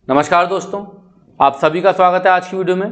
नमस्कार दोस्तों, आप सभी का स्वागत है आज की वीडियो में।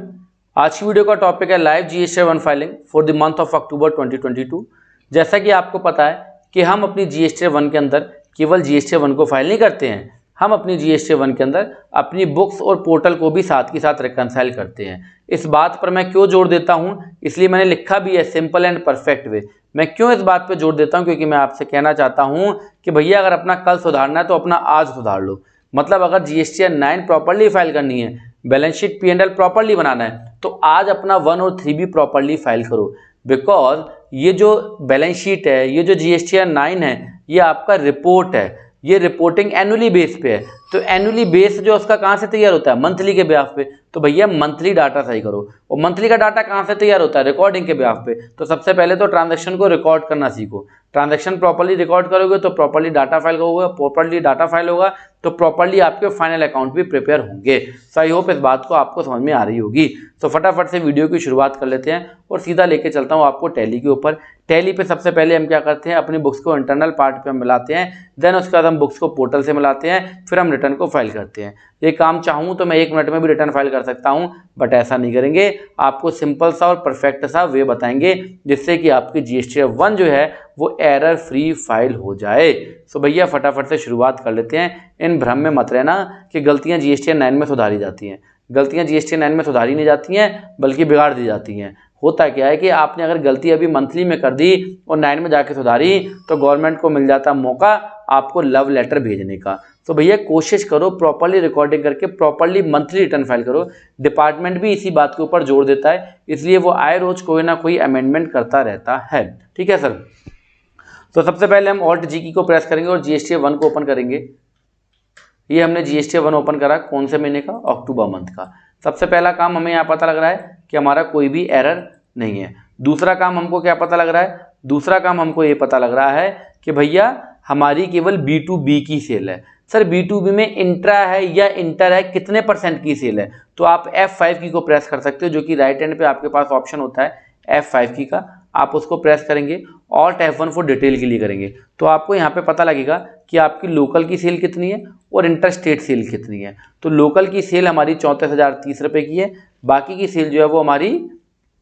आज की वीडियो का टॉपिक है live GST 1 filing for the month of October 2022। जैसा कि आपको पता है कि हम अपनी जीएसटी 1 के अंदर केवल जीएसटी 1 को फाइल नहीं करते हैं, हम अपनी जीएसटी 1 के अंदर अपनी बुक्स और पोर्टल को भी साथ के साथ रिकनसाइल करते हैं। इस बात पर मैं क्यों जोर देता हूँ, इसलिए मैंने लिखा भी है सिंपल एंड परफेक्ट वे। मैं क्यों इस बात पर जोर देता हूँ, क्योंकि मैं आपसे कहना चाहता हूँ कि भैया अगर अपना कल सुधारना है तो अपना आज सुधार लो। मतलब अगर जीएसटी 9 प्रॉपर्ली फाइल करनी है, बैलेंस शीट P&L प्रॉपर्ली बनाना है, तो आज अपना 1 और 3 भी प्रॉपर्ली फाइल करो। बिकॉज ये जो बैलेंस शीट है, ये जो जीएसटी 9 है, ये आपका रिपोर्ट है। ये रिपोर्टिंग एनुअली बेस पे है, तो एनुअली बेस जो उसका कहाँ से तैयार होता है, मंथली के ब्याज पे। तो भैया मंथली डाटा सही करो। और मंथली का डाटा कहाँ से तैयार होता है, रिकॉर्डिंग के ब्याज पे। तो सबसे पहले तो ट्रांजैक्शन को रिकॉर्ड करना सीखो। ट्रांजैक्शन प्रॉपर्ली रिकॉर्ड करोगे तो प्रॉपर्ली डाटा फाइल होगा, प्रॉपर्ली डाटा फाइल होगा तो प्रॉपर्ली आपके फाइनल अकाउंट भी प्रिपेयर होंगे। सो आई होप इस बात को आपको समझ में आ रही होगी। तो फटाफट से वीडियो की शुरुआत कर लेते हैं और सीधा लेके चलता हूँ आपको टैली के ऊपर। टैली पे सबसे पहले हम क्या करते हैं, अपनी बुक्स को इंटरनल पार्ट पे हम मिलाते हैं, देन उसके बाद हम बुक्स को पोर्टल से मिलाते हैं, फिर हम रिटर्न को फाइल करते हैं। ये काम चाहूँ तो मैं 1 मिनट में भी रिटर्न फाइल कर सकता हूँ, बट ऐसा नहीं करेंगे। आपको सिंपल सा और परफेक्ट सा वे बताएंगे जिससे कि आपकी जीएसटी 1 जो है वो एरर फ्री फाइल हो जाए। सो भैया फटाफट से शुरुआत कर लेते हैं। इन भ्रम में मत रहना कि गलतियां जीएसटी 9 में सुधारी जाती हैं। गलतियां जीएसटी 9 में सुधारी नहीं जाती हैं, बल्कि बिगाड़ दी जाती हैं। होता क्या है कि आपने अगर गलती अभी मंथली में कर दी और 9 में जाके सुधारी तो गवर्नमेंट को मिल जाता मौका आपको लव लेटर भेजने का। तो भैया कोशिश करो प्रॉपर्ली रिकॉर्डिंग करके प्रॉपर्ली मंथली रिटर्न फाइल करो। डिपार्टमेंट भी इसी बात के ऊपर जोर देता है, इसलिए वो आए रोज कोई ना कोई अमेंडमेंट करता रहता है। ठीक है सर। तो सबसे पहले हम ऑल्ट जी की को प्रेस करेंगे और जीएसटी 1 को ओपन करेंगे। ये हमने जीएसटी 1 ओपन करा, कौन से महीने का, अक्टूबर मंथ का। सबसे पहला काम हमें यहाँ पता लग रहा है कि हमारा कोई भी एरर नहीं है। दूसरा काम हमको क्या पता लग रहा है, दूसरा काम हमको ये पता लग रहा है कि भैया हमारी केवल B2B की सेल है। सर B2B में इंट्रा है या इंटर है, कितने % की सेल है। तो आप F5 की को प्रेस कर सकते हो, जो कि राइट हैंड पे आपके पास ऑप्शन होता है F5 की का, आप उसको प्रेस करेंगे। ऑल्ट F1 फॉर डिटेल के लिए करेंगे तो आपको यहाँ पे पता लगेगा कि आपकी लोकल की सेल कितनी है और इंटर स्टेट सेल कितनी है। तो लोकल की सेल हमारी 34,030 रुपये की है, बाकी की सेल जो है वो हमारी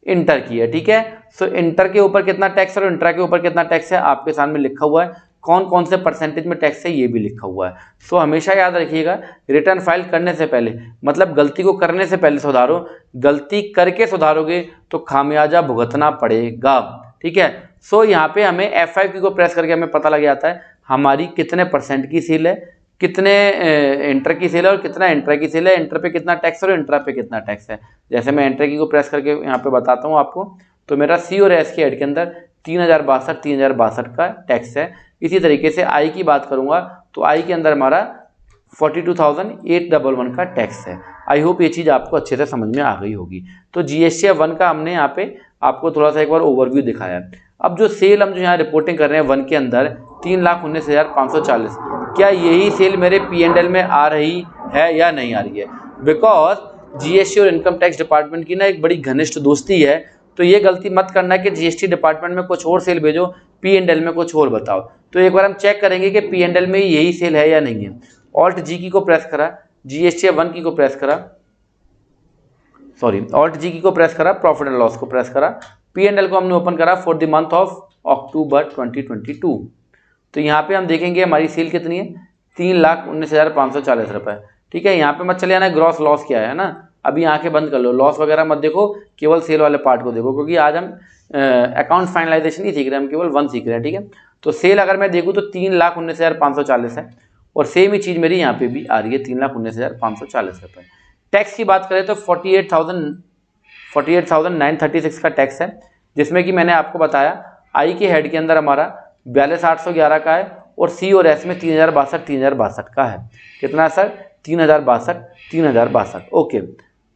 इंटर की है। ठीक है। सो इंटर के ऊपर कितना टैक्स है और इंट्रा के ऊपर कितना टैक्स है आपके सामने लिखा हुआ है, कौन कौन से % में टैक्स है ये भी लिखा हुआ है। सो हमेशा याद रखिएगा रिटर्न फाइल करने से पहले, मतलब गलती को करने से पहले सुधारो। गलती करके सुधारोगे तो खामियाजा भुगतना पड़ेगा। ठीक है। सो यहाँ पे हमें F5 की को प्रेस करके हमें पता लग जाता है हमारी कितने % की सेल है, कितने इंटर की सेल है और कितना इंट्रा की सेल है, इंटर पे कितना टैक्स है और इंट्रा पे कितना टैक्स है। जैसे मैं इंटर की को प्रेस करके यहाँ पे बताता हूँ आपको, तो मेरा C और S के हेड के अंदर 3,062 का टैक्स है। इसी तरीके से आई की बात करूंगा तो आई के अंदर हमारा 42,811 का टैक्स है। आई होप ये चीज़ आपको अच्छे से समझ में आ गई होगी। तो जीएसटी 1 का हमने यहाँ पे आपको थोड़ा सा एक बार ओवरव्यू दिखाया। अब जो सेल हम जो यहाँ रिपोर्टिंग कर रहे हैं 1 के अंदर 3,19,540, क्या यही सेल मेरे P&L में आ रही है या नहीं आ रही है। बिकॉज जीएसटी और इनकम टैक्स डिपार्टमेंट की ना एक बड़ी घनिष्ठ दोस्ती है, तो ये गलती मत करना कि जीएसटी डिपार्टमेंट में कुछ और सेल भेजो, P&L में कुछ और बताओ। तो एक बार हम चेक करेंगे कि P&L में यही सेल है या नहीं है। ऑल्ट जी की को प्रेस करा, जीएसटी 1 की को प्रेस करा, ऑल्ट जी की को प्रेस करा, प्रॉफिट एंड लॉस को प्रेस करा, P&L को हमने ओपन करा for the month of October 2022। तो यहाँ पे हम देखेंगे हमारी सेल कितनी है, 3,19,540 रुपये। ठीक है। यहाँ पे मत चले आना ग्रॉस लॉस क्या है ना, अभी आंखें बंद कर लो, लॉस वगैरह मत देखो, केवल सेल वाले पार्ट को देखो, क्योंकि आज हम अकाउंट फाइनलाइजेशन नहीं सीख रहे, हम केवल 1 सीख रहे हैं। ठीक है। तो सेल अगर मैं देखूँ तो 3,19,540 है और सेम ही चीज़ मेरी यहाँ पे भी आ रही है 3,19,540 रुपये। टैक्स की बात करें तो 48,936 का टैक्स है, जिसमें कि मैंने आपको बताया आई के हेड के अंदर हमारा 42,811 का है और C और S में 3,062 का है। कितना है सर, 3,062। ओके।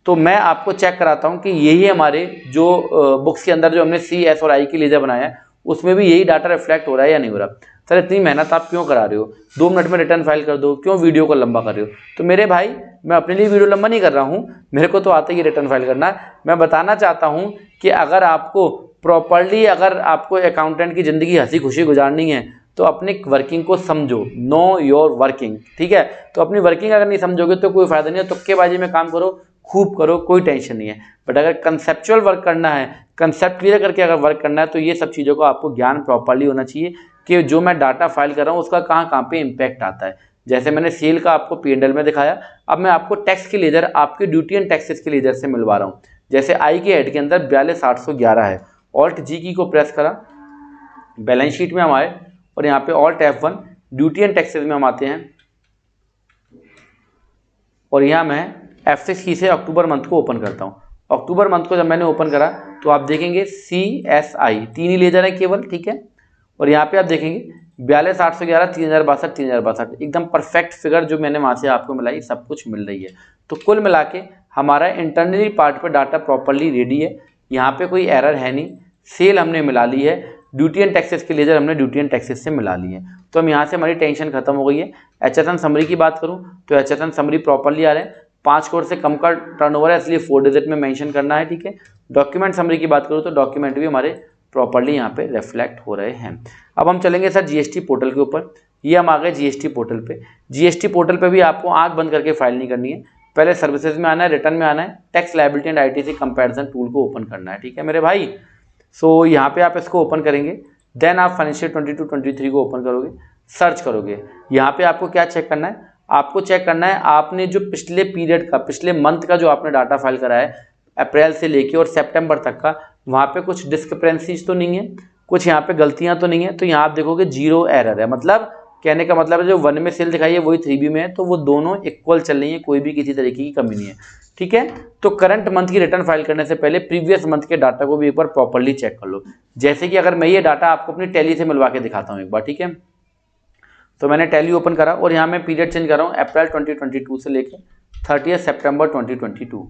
तो मैं आपको चेक कराता हूँ कि यही हमारे जो बुक्स के अंदर जो हमने C, S और I की लेजर बनाया है उसमें भी यही डाटा रिफ्लेक्ट हो रहा है या नहीं हो रहा। सर इतनी मेहनत आप क्यों करा रहे हो, 2 मिनट में रिटर्न फाइल कर दो, क्यों वीडियो को लंबा कर रहे हो। तो मेरे भाई मैं अपने लिए वीडियो लंबा नहीं कर रहा हूँ, मेरे को तो आता ही रिटर्न फाइल करना। मैं बताना चाहता हूँ कि अगर आपको प्रॉपर्ली, अगर आपको अकाउंटेंट की ज़िंदगी हंसी खुशी गुजारनी है तो अपनी वर्किंग को समझो, नो योर वर्किंग, ठीक है। तो अपनी वर्किंग अगर नहीं समझोगे तो कोई फायदा नहीं है, तुक्केबाजी में काम करो, खूब करो, कोई टेंशन नहीं है। बट अगर कंसेप्चुअल वर्क करना है, कंसेप्ट क्लियर करके अगर वर्क करना है, तो ये सब चीज़ों का आपको ज्ञान प्रॉपरली होना चाहिए कि जो मैं डाटा फाइल कर रहा हूँ उसका कहाँ कहाँ पे इम्पैक्ट आता है। जैसे मैंने सेल का आपको P&L में दिखाया, अब मैं आपको टैक्स के लेजर, आपके ड्यूटी एंड टैक्सेस के लेजर से मिलवा रहा हूँ। जैसे आई के हेड के अंदर 42811 है, ऑल्ट जी की को प्रेस करा, बैलेंस शीट में हम आए और यहाँ पे alt F1 duty and taxes में हम आते हैं और यहाँ मैं F6 की से अक्टूबर मंथ को ओपन करता हूँ। अक्टूबर मंथ को जब मैंने ओपन करा तो आप देखेंगे CSI 3 ही लेजर है केवल, ठीक है। और यहाँ पे आप देखेंगे 42811, 3062, 3062 एकदम परफेक्ट फिगर जो मैंने वहाँ से आपको मिलाई, सब कुछ मिल रही है। तो कुल मिला के हमारा इंटरनली पार्ट पे डाटा प्रॉपरली रेडी है, यहाँ पे कोई एरर है नहीं। सेल हमने मिला ली है, ड्यूटी एंड टैक्सेस के लेजर हमने ड्यूटी एंड टैक्सेस से मिला ली है, तो हम यहाँ से हमारी टेंशन खत्म हो गई है। HSN समरी की बात करूँ तो HSN समरी प्रॉपरली आ रहे हैं, 5 करोड़ से कम का टर्नओवर है इसलिए 4 डिजिट में मेंशन करना है, ठीक है। डॉक्यूमेंट समरी की बात करूँ तो डॉक्यूमेंट भी हमारे प्रॉपरली यहाँ पे रिफ्लेक्ट हो रहे हैं। अब हम चलेंगे सर GST पोर्टल के ऊपर। ये हम आ गए GST पोर्टल पे। GST पोर्टल पे भी आपको आंख बंद करके फाइल नहीं करनी है, पहले सर्विसेज में आना है, रिटर्न में आना है, tax liability and ITC comparison tool को ओपन करना है, ठीक है मेरे भाई। सो यहाँ पे आप इसको ओपन करेंगे, देन आप फाइनेंशियल 22-23 को ओपन करोगे, सर्च करोगे। यहाँ पे आपको क्या चेक करना है, आपको चेक करना है आपने जो पिछले पीरियड का, पिछले मंथ का जो आपने डाटा फाइल करा है अप्रैल से लेके और सितंबर तक का, वहाँ पे कुछ डिस्क्रिपेंसीज तो नहीं है, कुछ यहाँ पे गलतियाँ तो नहीं है। तो यहाँ आप देखोगे 0 एरर है, मतलब कहने का मतलब है जो 1 में सेल दिखाई है वही 3B में है, तो वो दोनों इक्वल चल रही है, कोई भी किसी तरीके की कमी नहीं है, ठीक है। तो करंट मंथ की रिटर्न फाइल करने से पहले प्रीवियस मंथ के डाटा को भी एक बार प्रॉपरली चेक कर लो। जैसे कि अगर मैं ये डाटा आपको अपनी टैली से मिलवा के दिखाता हूँ एक बार, ठीक है। तो मैंने टैली ओपन करा और यहाँ मैं पीरियड चेंज कर रहा हूँ अप्रैल 2022 से लेके 30 सितंबर 2022।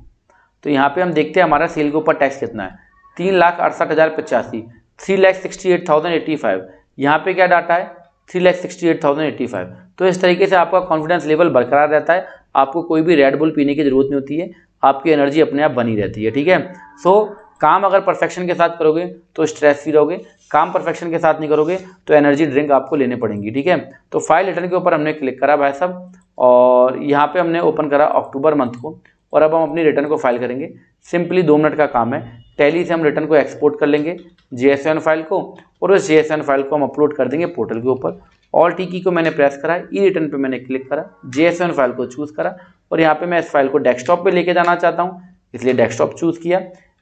तो यहाँ पे हम देखते हैं हमारा सेल के ऊपर टैक्स कितना है, 3,68,085, 3,68,085। यहाँ पे क्या डाटा है, 3,68,085। तो इस तरीके से आपका कॉन्फिडेंस लेवल बरकरार रहता है, आपको कोई भी रेड बुल पीने की जरूरत नहीं होती है, आपकी एनर्जी अपने आप बनी रहती है, ठीक है। सो काम अगर परफेक्शन के साथ करोगे तो स्ट्रेस फ्री रहोगे, काम परफेक्शन के साथ नहीं करोगे तो एनर्जी ड्रिंक आपको लेने पड़ेंगी, ठीक है। तो फाइल रिटर्न के ऊपर हमने क्लिक करा भाई साहब और यहाँ पे हमने ओपन करा अक्टूबर मंथ को और अब हम अपनी रिटर्न को फाइल करेंगे। सिंपली 2 मिनट का काम है, टैली से हम रिटर्न को एक्सपोर्ट कर लेंगे JSON फाइल को और उस JSON फाइल को हम अपलोड कर देंगे पोर्टल के ऊपर। ऑल्ट की को मैंने प्रेस करा, ई रिटर्न पे मैंने क्लिक करा, JSON फाइल को चूज़ करा और यहाँ पे मैं इस फाइल को डेस्कटॉप पे लेके जाना चाहता हूँ इसलिए डेस्कटॉप चूज़ किया।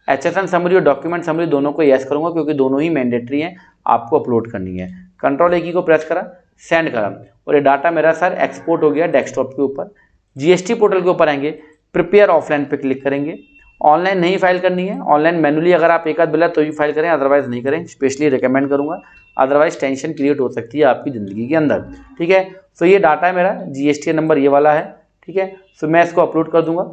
HSN समरी और डॉक्यूमेंट समरी दोनों को येस करूँगा क्योंकि दोनों ही मैंडेटरी हैं, आपको अपलोड करनी है। कंट्रोल की को प्रेस करा, सेंड करा और ये डाटा मेरा सर एक्सपोर्ट हो गया डेस्कटॉप के ऊपर। GST पोर्टल के ऊपर आएंगे, प्रिपेयर ऑफलाइन पे क्लिक करेंगे। ऑनलाइन नहीं फाइल करनी है, ऑनलाइन मैनुअली अगर आप एक आध बिला तो ही फाइल करें, अदरवाइज नहीं करें, स्पेशली रिकमेंड करूंगा, अदरवाइज टेंशन क्रिएट हो सकती है आपकी ज़िंदगी के अंदर, ठीक है। सो ये डाटा है मेरा, GST नंबर ये वाला है, ठीक है। सो मैं इसको अपलोड कर दूंगा।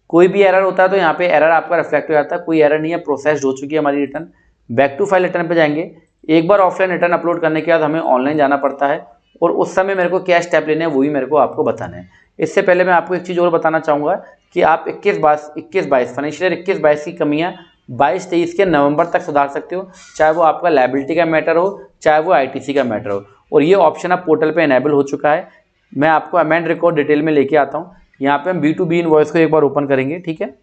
कोई भी एरर होता है तो यहाँ पे एरर आपका रिफ्लेक्ट हो जाता है, कोई एरर नहीं है, प्रोसेस्ड हो चुकी है हमारी return. Back to file return पे जाएंगे, एक बार ऑफलाइन रिटर्न अपलोड करने के बाद हमें ऑनलाइन जाना पड़ता है और उस समय मेरे को क्या स्टेप लेने हैं वही मेरे को आपको बताना है। इससे पहले मैं आपको एक चीज़ और बताना चाहूँगा कि आप 21-22 फाइनेंशियल 21-22 की कमियाँ 22-23 के नवंबर तक सुधार सकते हो, चाहे वो आपका लायबिलिटी का मैटर हो, चाहे वो ITC का मैटर हो, और ये ऑप्शन अब पोर्टल पे इनेबल हो चुका है। मैं आपको अमेंड रिकॉर्ड डिटेल में लेके आता हूँ। यहाँ पे हम B2B इनवॉइस को एक बार ओपन करेंगे, ठीक है।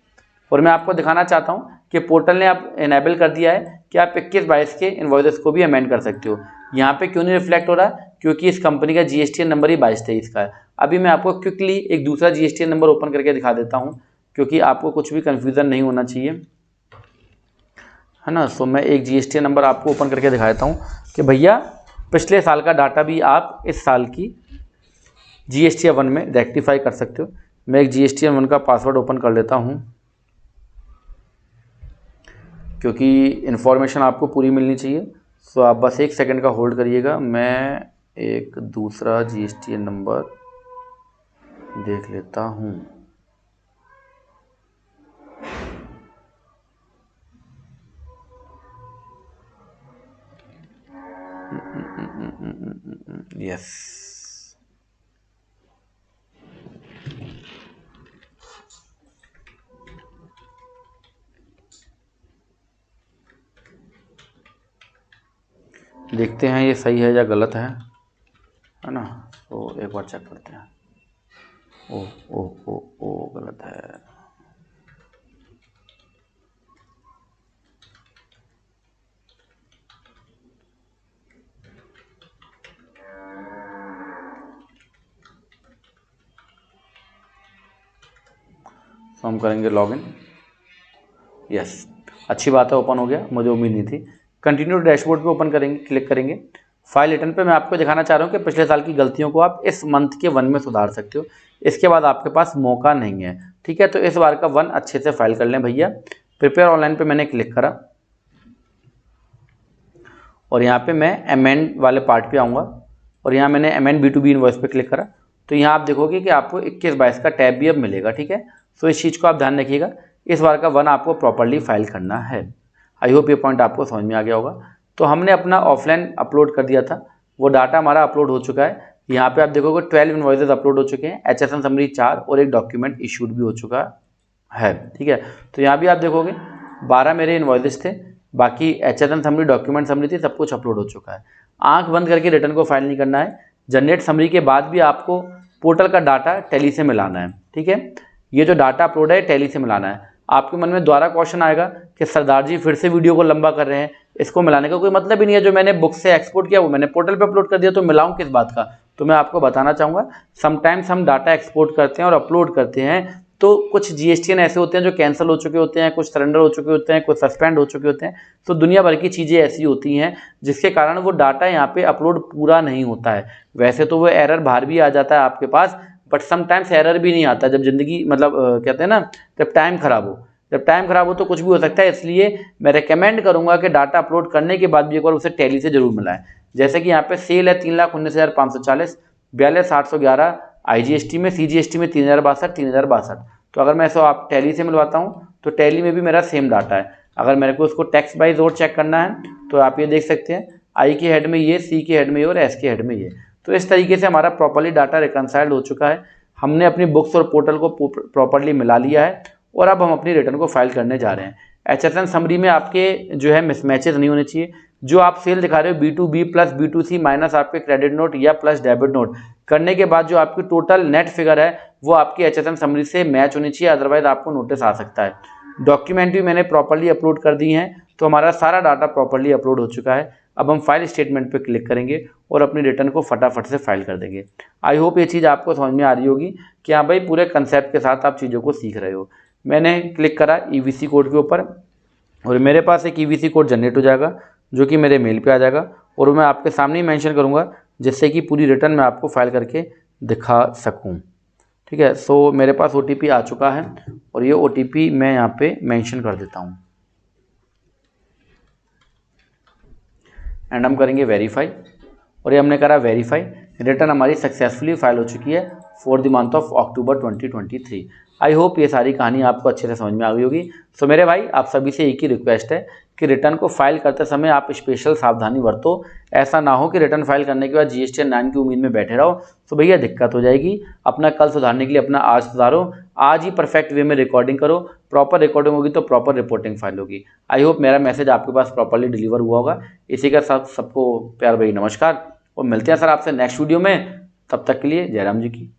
और मैं आपको दिखाना चाहता हूँ कि पोर्टल ने आप इनेबल कर दिया है कि आप 21-22 के इनवॉइसेस को भी अमेंड कर सकते हो। यहाँ पे क्यों नहीं रिफ्लेक्ट हो रहा, क्योंकि इस कंपनी का GSTN नंबर ही 22-23 का है। अभी मैं आपको क्विकली एक दूसरा GSTN नंबर ओपन करके दिखा देता हूँ क्योंकि आपको कुछ भी कन्फ्यूज़न नहीं होना चाहिए, है ना। सो मैं एक GSTN नंबर आपको ओपन करके दिखा देता हूँ कि भैया पिछले साल का डाटा भी आप इस साल की GSTN 1 में रेक्टिफाई कर सकते हो। मैं एक GSTN 1 का पासवर्ड ओपन कर लेता हूँ क्योंकि इन्फॉर्मेशन आपको पूरी मिलनी चाहिए। सो आप बस 1 सेकंड का होल्ड करिएगा, मैं एक दूसरा GSTN नंबर देख लेता हूँ। यस, देखते हैं ये सही है या गलत है ना। तो एक बार चेक करते हैं। ओ ओ ओ ओ गलत है। तो हम करेंगे लॉगिन। यस, अच्छी बात है, ओपन हो गया, मुझे उम्मीद नहीं थी। कंटिन्यू डैशबोर्ड पे ओपन करेंगे, क्लिक करेंगे। फाइल रिटर्न पे मैं आपको दिखाना चाह रहा हूँ कि पिछले साल की गलतियों को आप इस मंथ के 1 में सुधार सकते हो। इसके बाद आपके पास मौका नहीं है, ठीक है। तो इस बार का 1 अच्छे से फाइल कर लें भैया। प्रिपेयर ऑनलाइन पे मैंने क्लिक करा और यहाँ पे मैं अमेंड वाले पार्ट पे आऊँगा और यहाँ मैंने अमेंड B2B इनवॉइस पे क्लिक करा। तो यहाँ आप देखोगे कि आपको 21-22 का टैब भी अब मिलेगा, ठीक है। तो इस चीज़ को आप ध्यान रखिएगा, इस बार का 1 आपको प्रॉपर्ली फाइल करना है। आई होप ये पॉइंट आपको समझ में आ गया होगा। तो हमने अपना ऑफलाइन अपलोड कर दिया था, वो डाटा हमारा अपलोड हो चुका है। यहाँ पे आप देखोगे 12 इनवॉइसेज अपलोड हो चुके हैं, HSN समरी 4 और एक डॉक्यूमेंट इशूड भी हो चुका है, ठीक है। तो यहाँ भी आप देखोगे 12 मेरे इनवॉइसेज थे, बाकी HSN समरी, डॉक्यूमेंट समरी थी, सब कुछ अपलोड हो चुका है। आंख बंद करके रिटर्न को फाइल नहीं करना है। जनरेट समरी के बाद भी आपको पोर्टल का डाटा टैली से मिलाना है, ठीक है। ये जो डाटा अपलोड है टैली से मिलाना है। आपके मन में दोबारा क्वेश्चन आएगा कि सरदार जी फिर से वीडियो को लंबा कर रहे हैं, इसको मिलाने का कोई मतलब ही नहीं है। जो मैंने बुक से एक्सपोर्ट किया वो मैंने पोर्टल पे अपलोड कर दिया, तो मिलाऊं किस बात का। तो मैं आपको बताना चाहूँगा, समटाइम्स हम डाटा एक्सपोर्ट करते हैं और अपलोड करते हैं तो कुछ GSTN ऐसे होते हैं जो कैंसिल हो चुके होते हैं, कुछ सरेंडर हो चुके होते हैं, कुछ सस्पेंड हो चुके होते हैं। तो दुनिया भर की चीज़ें ऐसी होती हैं जिसके कारण वो डाटा यहाँ पे अपलोड पूरा नहीं होता है। वैसे तो वो एरर बाहर भी आ जाता है आपके पास, बट समटाइम्स एरर भी नहीं आता जब ज़िंदगी मतलब कहते हैं ना, जब टाइम ख़राब हो। जब टाइम ख़राब हो तो कुछ भी हो सकता है। इसलिए मैं रेकमेंड करूँगा कि डाटा अपलोड करने के बाद भी एक बार उसे टैली से जरूर मिलाएं। जैसे कि यहाँ पे सेल है 3,19,540, 42,811 IGST में, CGST में 3,062। तो अगर मैं इसको आप टैली से मिलवाता हूँ तो टैली में भी मेरा सेम डाटा है। अगर मेरे को उसको टैक्स वाइज और चेक करना है तो आप ये देख सकते हैं, I के हेड में ये, C के हेड में ये और S के हेड में ये। तो इस तरीके से हमारा प्रॉपर्ली डाटा रिकनसाइल्ड हो चुका है। हमने अपनी बुक्स और पोर्टल को प्रॉपर्ली मिला लिया है और अब हम अपनी रिटर्न को फाइल करने जा रहे हैं। HSN समरी में आपके जो है मिसमैचेस नहीं होने चाहिए। जो आप सेल दिखा रहे हो B2B प्लस B2C माइनस आपके क्रेडिट नोट या प्लस डेबिट नोट करने के बाद जो आपकी टोटल नेट फिगर है वो आपकी HSN समरी से मैच होनी चाहिए, अदरवाइज आपको नोटिस आ सकता है। डॉक्यूमेंट भी मैंने प्रॉपर्ली अपलोड कर दी हैं, तो हमारा सारा डाटा प्रॉपर्ली अपलोड हो चुका है। अब हम फाइल स्टेटमेंट पे क्लिक करेंगे और अपनी रिटर्न को फटाफट से फाइल कर देंगे। आई होप ये चीज़ आपको समझ में आ रही होगी कि हाँ भाई पूरे कंसेप्ट के साथ आप चीज़ों को सीख रहे हो। मैंने क्लिक करा EVC कोड के ऊपर और मेरे पास एक EVC कोड जनरेट हो जाएगा जो कि मेरे मेल पे आ जाएगा और मैं आपके सामने ही मेंशन करूँगा जिससे कि पूरी रिटर्न मैं आपको फाइल करके दिखा सकूँ, ठीक है। सो मेरे पास OTP आ चुका है और ये OTP मैं यहाँ पे मेंशन कर देता हूँ एंड हम करेंगे वेरीफाई और ये हमने करा वेरीफाई। रिटर्न हमारी सक्सेसफुली फाइल हो चुकी है for the month of October 2023। I hope ये सारी कहानी आपको अच्छे से समझ में आ गई होगी। सो मेरे भाई आप सभी से एक ही रिक्वेस्ट है कि रिटर्न को फाइल करते समय आप स्पेशल सावधानी बरतो। ऐसा ना हो कि रिटर्न फाइल करने के बाद GSTN 9 की उम्मीद में बैठे रहो, तो भैया दिक्कत हो जाएगी। अपना कल सुधारने के लिए अपना आज सुधारो, आज ही परफेक्ट वे में रिकॉर्डिंग करो। प्रॉपर रिकॉर्डिंग होगी तो प्रॉपर रिपोर्टिंग फाइल होगी। आई होप मेरा मैसेज आपके पास प्रॉपरली डिलीवर हुआ होगा। इसी के साथ सबको प्यार भरी नमस्कार और मिलते हैं सर आपसे नेक्स्ट वीडियो में। तब तक के लिए जयराम जी की।